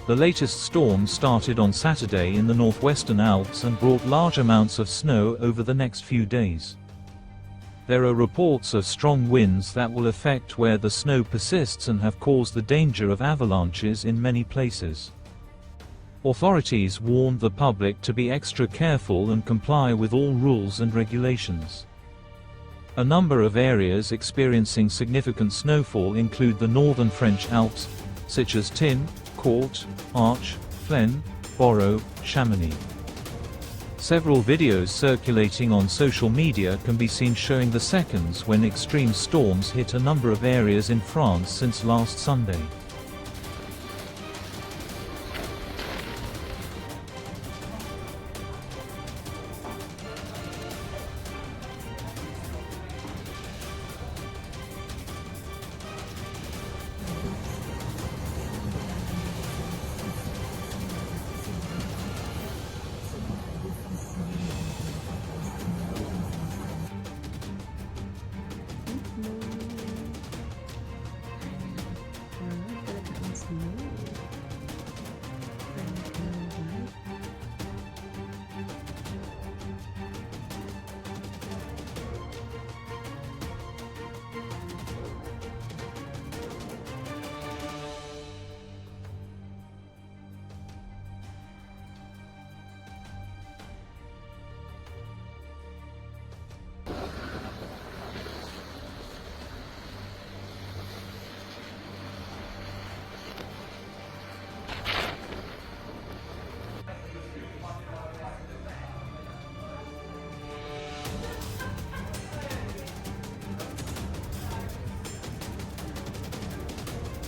The latest storm started on Saturday in the northwestern Alps and brought large amounts of snow over the next few days. There are reports of strong winds that will affect where the snow persists and have caused the danger of avalanches in many places. Authorities warned the public to be extra careful and comply with all rules and regulations. A number of areas experiencing significant snowfall include the northern French Alps, such as Thym, Court, Arche, Flaine, Bordeaux, Chamonix. Several videos circulating on social media can be seen showing the seconds when extreme storms hit a number of areas in France since last Sunday.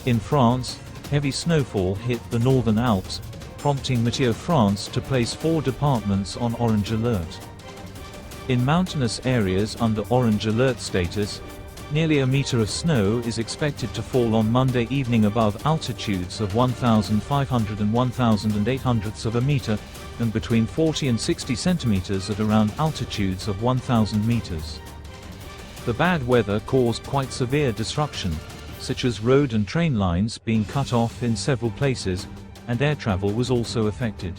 In France, heavy snowfall hit the northern Alps, prompting Météo France to place 4 departments on orange alert. In mountainous areas under orange alert status, nearly a meter of snow is expected to fall on Monday evening above altitudes of 1,500 and 1,800ths of a meter, and between 40 and 60 centimeters at around altitudes of 1,000 meters. The bad weather caused quite severe disruption, such as road and train lines being cut off in several places, and air travel was also affected.